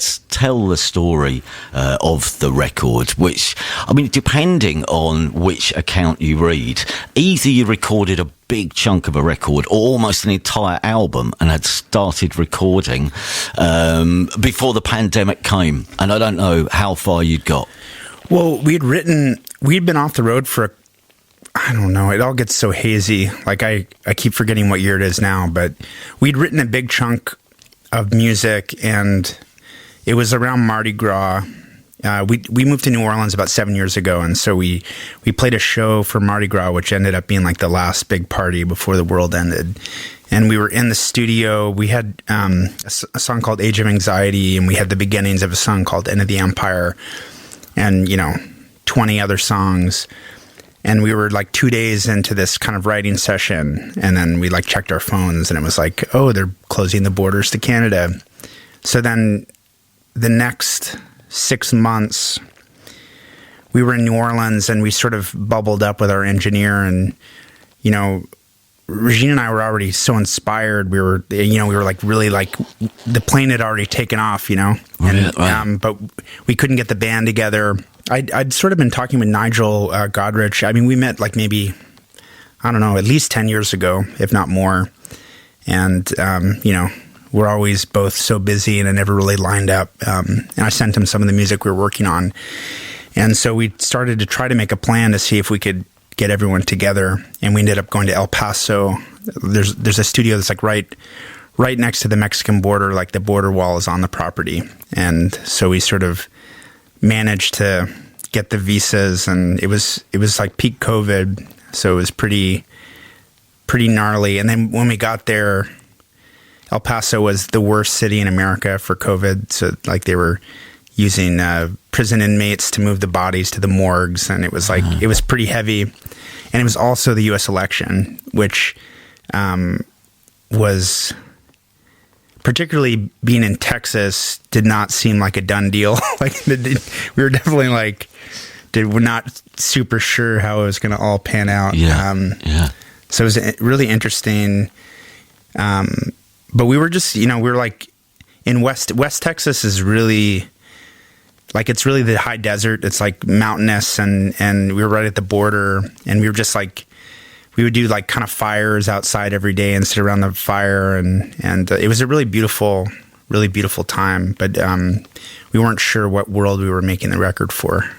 let's tell the story of the record, which, I mean, depending on which account you read, either you recorded a big chunk of a record or almost an entire album and had started recording before the pandemic came. And I don't know how far you'd got. Well, we'd been off the road for, I don't know, it all gets so hazy. Like I keep forgetting what year it is now, but we'd written a big chunk of music, and it was around Mardi Gras. We moved to New Orleans about 7 years ago, and so we played a show for Mardi Gras, which ended up being like the last big party before the world ended. And we were in the studio. We had a song called Age of Anxiety, and we had the beginnings of a song called End of the Empire, and 20 other songs. And we were like 2 days into this kind of writing session, and then we like checked our phones, and it was like, oh, they're closing the borders to Canada. So then the next 6 months, we were in New Orleans, and we sort of bubbled up with our engineer, and Regine and I were already so inspired. We were like really like the plane had already taken off, but we couldn't get the band together. I'd sort of been talking with Nigel Godrich. I mean, we met like maybe, I don't know, at least 10 years ago, if not more. And, we're always both so busy, and it never really lined up. And I sent him some of the music we were working on. And so we started to try to make a plan to see if we could get everyone together. And we ended up going to El Paso. There's a studio that's like right next to the Mexican border, like the border wall is on the property. And so we sort of managed to get the visas, and it was like peak COVID, so it was pretty gnarly. And then when we got there, El Paso was the worst city in America for COVID. So like they were using prison inmates to move the bodies to the morgues, and it was like it was pretty heavy. And it was also the U.S. election, which was, particularly being in Texas, did not seem like a done deal. Like we were definitely like, we're not super sure how it was going to all pan out. So it was really interesting. But we were just, we were like in West Texas is really like, it's really the high desert. It's like mountainous, and we were right at the border, and we were just like, we would do like kind of fires outside every day and sit around the fire. And it was a really beautiful time, but we weren't sure what world we were making the record for.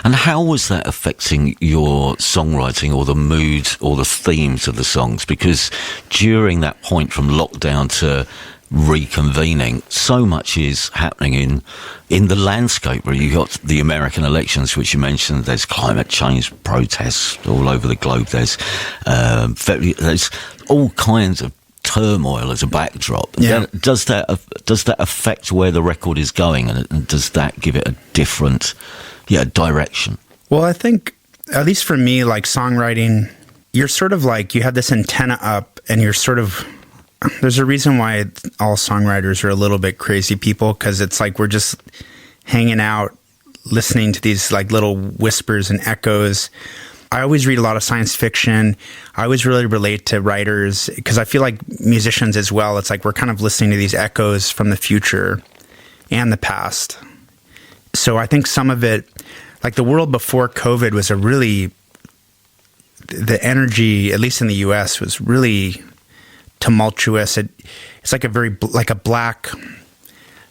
And how was that affecting your songwriting or the mood or the themes of the songs? Because during that point from lockdown to reconvening, so much is happening in the landscape where you got the American elections, which you mentioned. There's climate change protests all over the globe. There's all kinds of turmoil as a backdrop. Yeah. Does that affect where the record is going, and does that give it a different direction? Well, I think, at least for me, like songwriting, you're sort of like, you have this antenna up, and you're sort of, there's a reason why all songwriters are a little bit crazy people, because it's like we're just hanging out, listening to these like little whispers and echoes. I always read a lot of science fiction. I always really relate to writers, because I feel like musicians as well, it's like we're kind of listening to these echoes from the future and the past. So I think some of it, like the world before COVID was the energy, at least in the US, was really tumultuous. It's like a black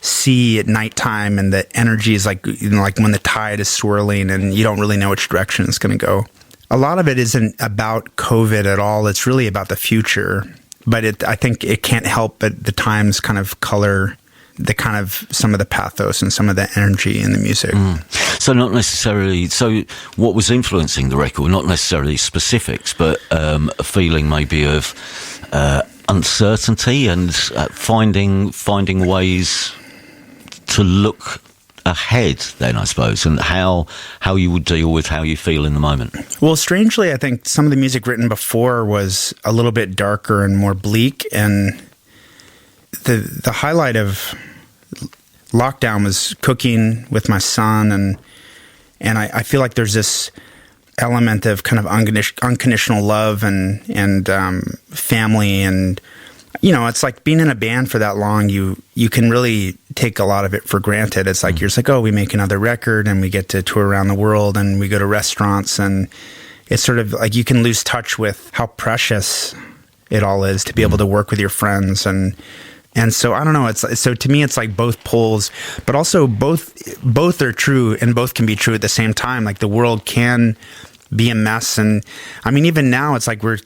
sea at nighttime, and the energy is like, like when the tide is swirling and you don't really know which direction it's going to go. A lot of it isn't about COVID at all. It's really about the future. But I think it can't help but the times kind of color the kind of some of the pathos and some of the energy in the music. So not necessarily, so what was influencing the record, not necessarily specifics, but a feeling maybe of uncertainty and finding ways to look ahead then, I suppose, and how you would deal with how you feel in the moment. Well, strangely, I think some of the music written before was a little bit darker and more bleak, and the highlight of lockdown was cooking with my son, and I feel like there's this element of kind of unconditional love and family, and it's like being in a band for that long, you can really take a lot of it for granted. It's like, you're just like, oh, we make another record and we get to tour around the world and we go to restaurants, and it's sort of like you can lose touch with how precious it all is to be able to work with your friends. And so I don't know, so to me it's like both poles, but also both are true, and both can be true at the same time. Like the world can be a mess, and I mean, even now it's like we're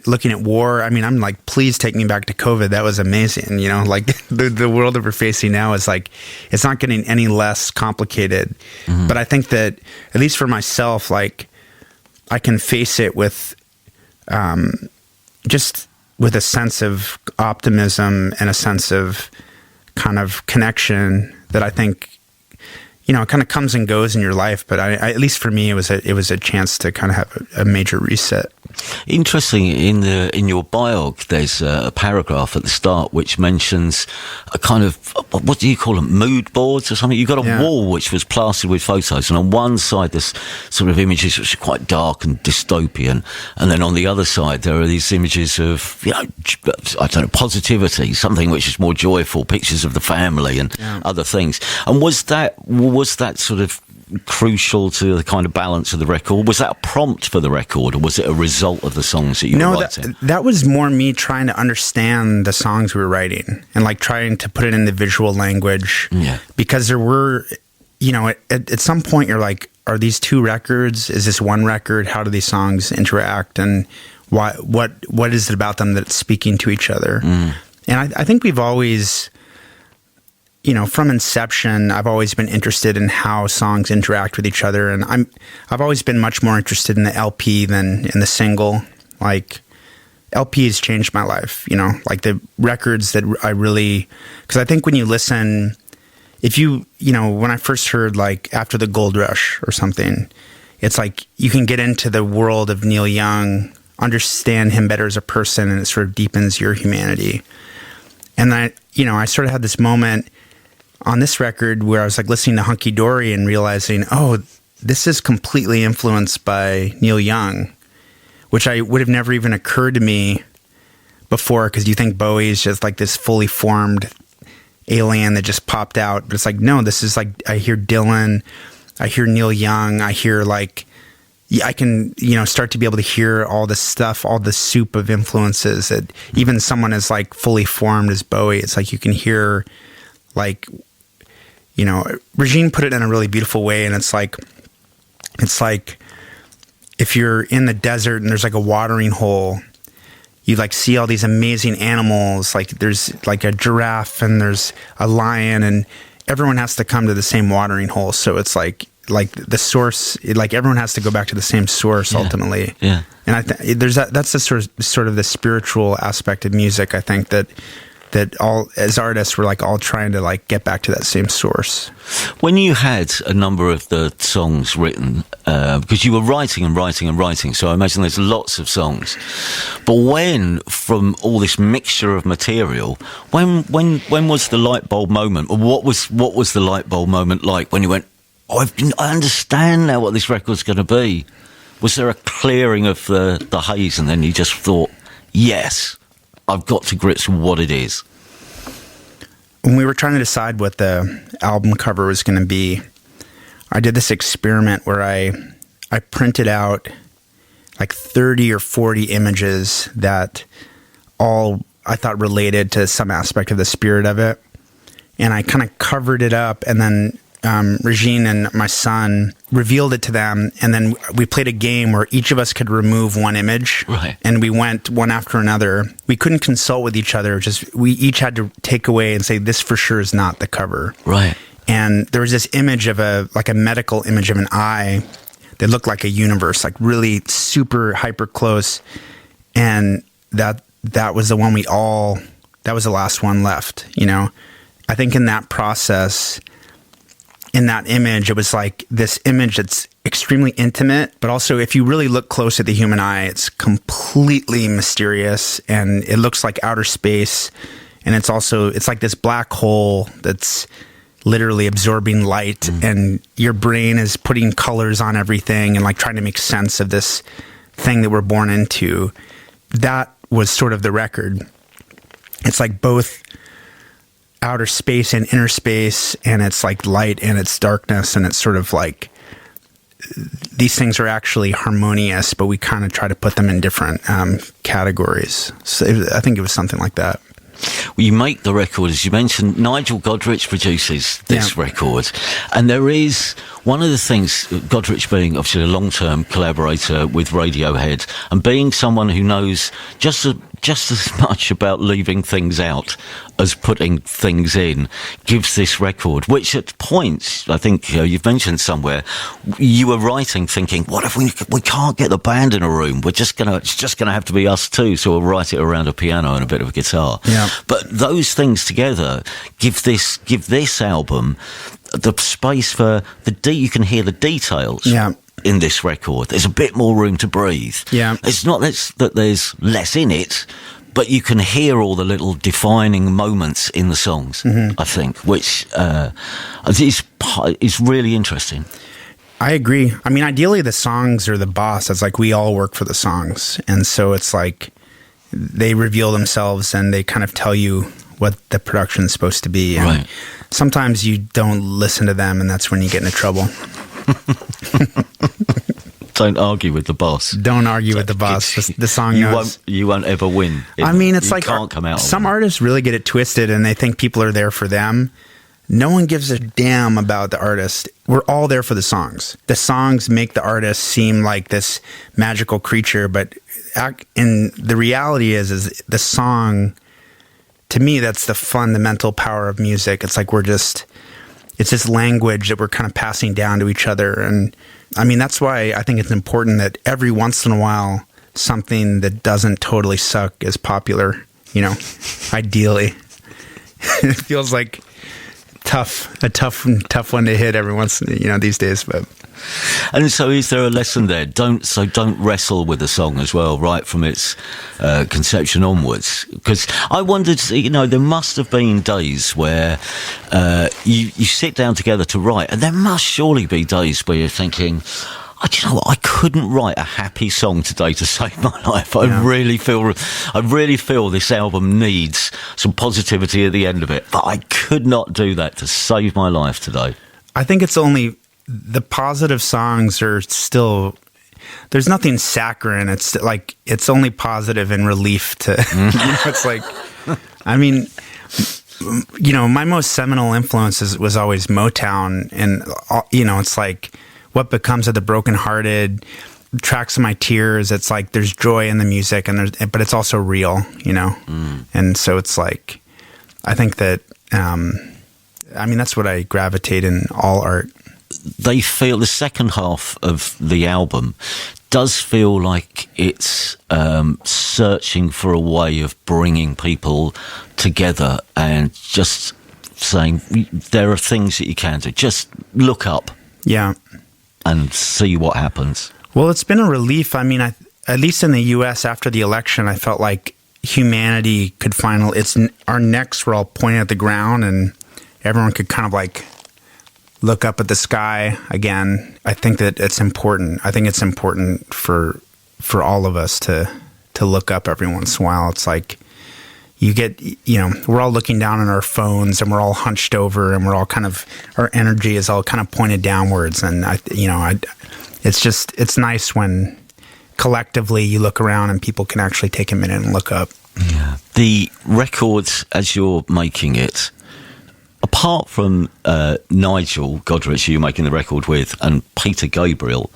looking at war. I mean, I'm like, please take me back to COVID. That was amazing. Like the world that we're facing now is like, it's not getting any less complicated. But I think that, at least for myself, like I can face it with just with a sense of optimism and a sense of kind of connection that I think, it kind of comes and goes in your life, but at least for me, it was a chance to kind of have a major reset. Interesting. In your biog, there's a paragraph at the start which mentions a kind of, what do you call them, mood boards or something? You got a wall which was plastered with photos, and on one side there's sort of images which are quite dark and dystopian, and then on the other side there are these images of, I don't know, positivity, something which is more joyful, pictures of the family and other things. And was that sort of crucial to the kind of balance of the record? Was that a prompt for the record, or was it a result of the songs that you were writing? That was more me trying to understand the songs we were writing and like trying to put it in the visual language. Because there were, at some point you're like, are these two records? Is this one record? How do these songs interact? And what is it about them that's speaking to each other? And I think we've always, from inception, I've always been interested in how songs interact with each other, and I've always been much more interested in the LP than in the single. Like, LPs changed my life, like the records that I really, because I think when you listen, when I first heard like After the Gold Rush or something, it's like you can get into the world of Neil Young, understand him better as a person, and it sort of deepens your humanity. And then, I sort of had this moment on this record where I was like listening to Hunky Dory and realizing, oh, this is completely influenced by Neil Young, which I would have never even occurred to me before, because you think Bowie's just like this fully formed alien that just popped out. But it's like, no, this is like, I hear Dylan, I hear Neil Young, I hear like, I can, start to be able to hear all this stuff, all the soup of influences that even someone as like fully formed as Bowie, it's like you can hear like, Regine put it in a really beautiful way, and it's like if you're in the desert and there's like a watering hole, you like see all these amazing animals, like there's like a giraffe and there's a lion, and everyone has to come to the same watering hole. So it's like the source, like everyone has to go back to the same source ultimately. And that's the sort of the spiritual aspect of music. I think that all, as artists, we're like all trying to like get back to that same source. When you had a number of the songs written, because you were writing and writing and writing, so I imagine there's lots of songs. But when, from all this mixture of material, when was the light bulb moment? Or what was the light bulb moment like when you went, I understand now what this record's going to be? Was there a clearing of the haze, and then you just thought, yes, I've got to grips with what it is? When we were trying to decide what the album cover was going to be, I did this experiment where I printed out like 30 or 40 images that all I thought related to some aspect of the spirit of it. And I kind of covered it up, and then Regine and my son revealed it to them, and then we played a game where each of us could remove one image, and we went one after another. We couldn't consult with each other, just we each had to take away and say, this for sure is not the cover. And there was this image of a medical image of an eye that looked like a universe, like really super hyper close, and that was the one that was the last one left. I think in that process, in that image, it was like this image that's extremely intimate, but also if you really look close at the human eye, it's completely mysterious, and it looks like outer space. And it's like this black hole that's literally absorbing light, and your brain is putting colors on everything and like trying to make sense of this thing that we're born into. That was sort of the record. It's like both outer space and inner space, and it's like light and it's darkness, and it's sort of like these things are actually harmonious, but we kind of try to put them in different categories. So I think it was something like that. Well, you make the record, as you mentioned, Nigel Godrich produces this record. And there is one of the things, Godrich being obviously a long-term collaborator with Radiohead and being someone who knows just as much about leaving things out as putting things in, gives this record, which at points, I think you've mentioned somewhere, you were writing thinking, what if we can't get the band in a room? It's just gonna have to be us two, so we'll write it around a piano and a bit of a guitar. Yeah. But those things together give this album the space for you can hear the details. Yeah. In this record, there's a bit more room to breathe. Yeah. It's not that there's less in it, but you can hear all the little defining moments in the songs, I think, which is really interesting. I agree. I mean, ideally the songs are the boss. It's like we all work for the songs. And so it's like they reveal themselves and they kind of tell you what the production's supposed to be. And right. Sometimes you don't listen to them, and that's when you get into trouble. Don't argue with the boss. Don't argue with the boss. The song knows. You won't ever win. I mean, it's like can't come out. Some artists really get it twisted, and they think people are there for them. No one gives a damn about the artist. We're all there for the songs. The songs make the artist seem like this magical creature, but in the reality is the song. To me, that's the fundamental power of music. It's like it's this language that we're kind of passing down to each other. And I mean, that's why I think it's important that every once in a while, something that doesn't totally suck is popular, ideally. It feels like a tough one to hit every once, these days, but. And so is there a lesson there? Don't wrestle with the song as well, right from its conception onwards. Because I wondered, there must have been days where you sit down together to write, and there must surely be days where you're thinking, do you know what? I couldn't write a happy song today to save my life. I really feel this album needs some positivity at the end of it, but I could not do that to save my life today. I think it's only the positive songs are still. There's nothing saccharine. It's like it's only positive and relief to. It's like, I mean. My most seminal influence was always Motown, and it's like. What Becomes of the Brokenhearted, Tracks of My Tears. It's like there's joy in the music, but it's also real, And so it's like, I think that, that's what I gravitate in all art. They feel the second half of the album does feel like it's searching for a way of bringing people together and just saying there are things that you can do. Just look up. Yeah. And see what happens. Well, it's been a relief. I mean, at least in the U.S. after the election, I felt like humanity could finally. Our necks were all pointing at the ground, and everyone could kind of like look up at the sky again. I think that it's important. I think it's important for all of us to look up every once in a while. It's like you get, we're all looking down on our phones and we're all hunched over and we're all kind of, our energy is all kind of pointed downwards. And it's nice when collectively you look around and people can actually take a minute and look up. Yeah. The records as you're making it, apart from Nigel Godrich, who you're making the record with, and Peter Gabriel,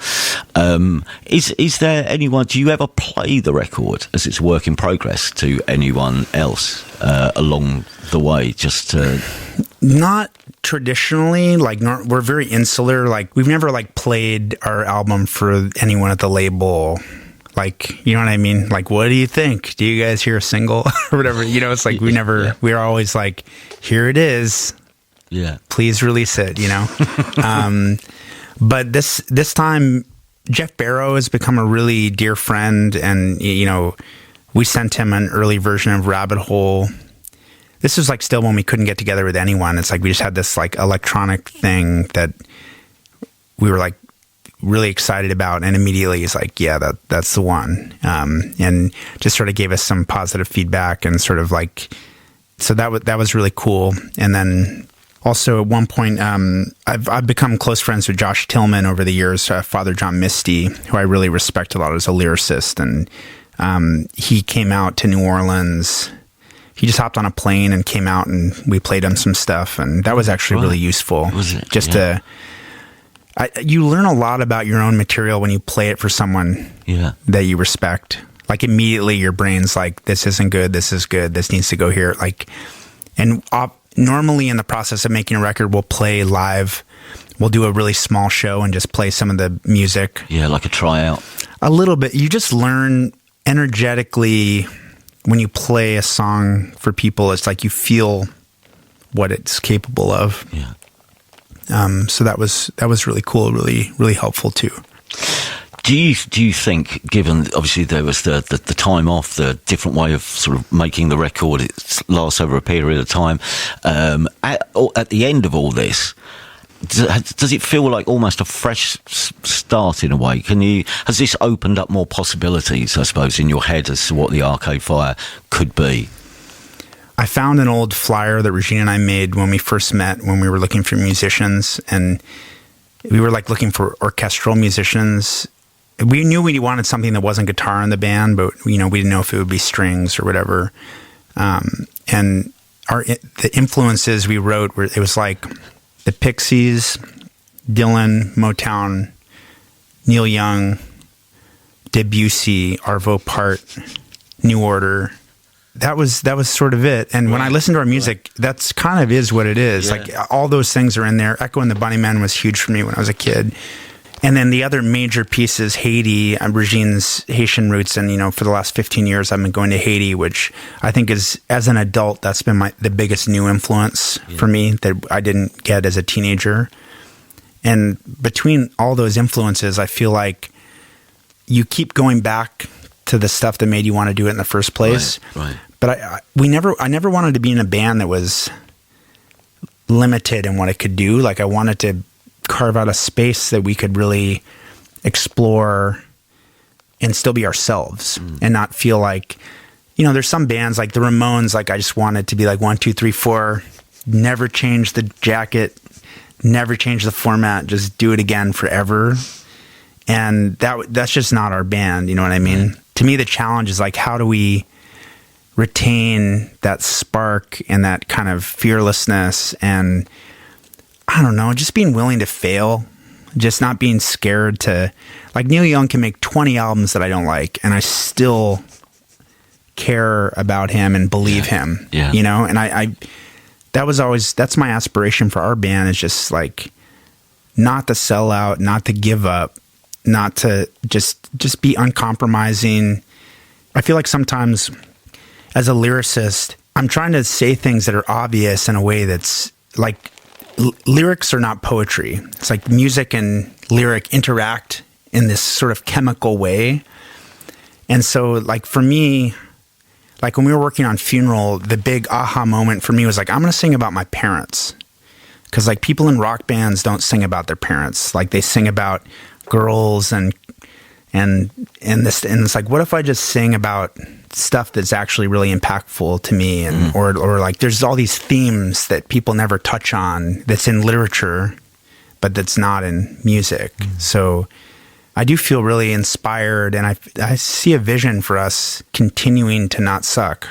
is there anyone? Do you ever play the record as it's a work in progress to anyone else along the way? Just not traditionally. Like we're very insular. Like we've never played our album for anyone at the label. Like, you know what I mean? Like, what do you think? Do you guys hear a single or whatever? It's like we're always like, here it is. Yeah. Please release it, But this time, Jeff Barrow has become a really dear friend. And, we sent him an early version of Rabbit Hole. This was still when we couldn't get together with anyone. It's like we just had this electronic thing that we were really excited about, and immediately he's like, yeah, that's the one, and just sort of gave us some positive feedback and sort of so that was really cool. And then also at one point, I've become close friends with Josh Tillman over the years, Father John Misty, who I really respect a lot as a lyricist. And he came out to New Orleans. He just hopped on a plane and came out, and we played him some stuff, and that was actually really useful. Was it? Just you learn a lot about your own material when you play it for someone that you respect. Like immediately your brain's like, this isn't good, this is good, this needs to go here. Like, and normally in the process of making a record, we'll play live. We'll do a really small show and just play some of the music. Yeah, like a tryout. A little bit. You just learn energetically when you play a song for people. It's like you feel what it's capable of. Yeah. So that was really cool, really helpful too. Do you think, given obviously there was the time off, the different way of sort of making the record, it lasts over a period of time, at the end of all this, does it feel like almost a fresh start in a way? Has this opened up more possibilities, I suppose, in your head as to what the Arcade Fire could be? I found an old flyer that Regina and I made when we first met, when we were looking for musicians, and we were like looking for orchestral musicians. We knew we wanted something that wasn't guitar in the band, but we didn't know if it would be strings or whatever. And the influences we wrote it was like the Pixies, Dylan, Motown, Neil Young, Debussy, Arvo Part, New Order. That was sort of it. And when I listen to our music, that's kind of is what it is. Yeah. Like all those things are in there. Echo and the Bunnymen was huge for me when I was a kid. And then the other major pieces, Haiti, Regine's Haitian roots. And, for the last 15 years, I've been going to Haiti, which I think is, as an adult, that's been the biggest new influence for me that I didn't get as a teenager. And between all those influences, I feel like you keep going back to the stuff that made you want to do it in the first place. Right. But I never wanted to be in a band that was limited in what it could do. Like I wanted to carve out a space that we could really explore and still be ourselves and not feel like, there's some bands like the Ramones, like I just wanted to be like 1, 2, 3, 4, never change the jacket, never change the format, just do it again forever. And that's just not our band. You know what I mean? Mm-hmm. To me, the challenge is like, how do we retain that spark and that kind of fearlessness and, I don't know, just being willing to fail, just not being scared to, like Neil Young can make 20 albums that I don't like and I still care about him and believe him, and that's my aspiration for our band, is just like not to sell out, not to give up, not to just be uncompromising. I feel like sometimes as a lyricist, I'm trying to say things that are obvious in a way that's like, lyrics are not poetry. It's like music and lyric interact in this sort of chemical way. And so like for me, like when we were working on Funeral, the big aha moment for me was like, I'm going to sing about my parents. Because like people in rock bands don't sing about their parents. Like they sing about girls and it's like, what if I just sing about stuff that's actually really impactful to me, and or like there's all these themes that people never touch on that's in literature, but that's not in music. So I do feel really inspired, and I see a vision for us continuing to not suck,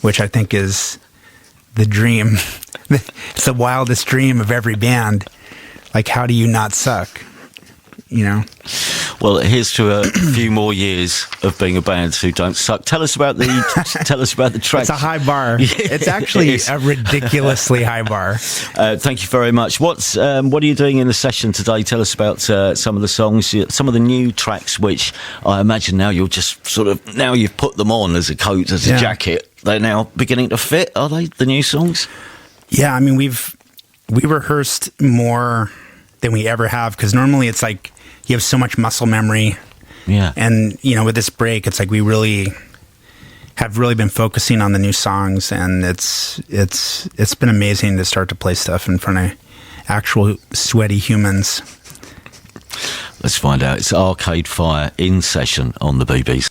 which I think is the dream. It's the wildest dream of every band. Like, how do you not suck? Well, here's to a few more years of being a band who don't suck. Tell us about the track. It's a high bar. It's actually a ridiculously high bar. Thank you very much. What are you doing in the session today? Tell us about some of the songs, some of the new tracks, which I imagine now you're just now you've put them on as a coat, as a jacket. They're now beginning to fit. Are they, the new songs? Yeah, I mean we rehearsed more than we ever have, because normally it's like you have so much muscle memory. Yeah. And, with this break, it's like we really have been focusing on the new songs, and it's been amazing to start to play stuff in front of actual sweaty humans. Let's find out. It's Arcade Fire in session on the BBC.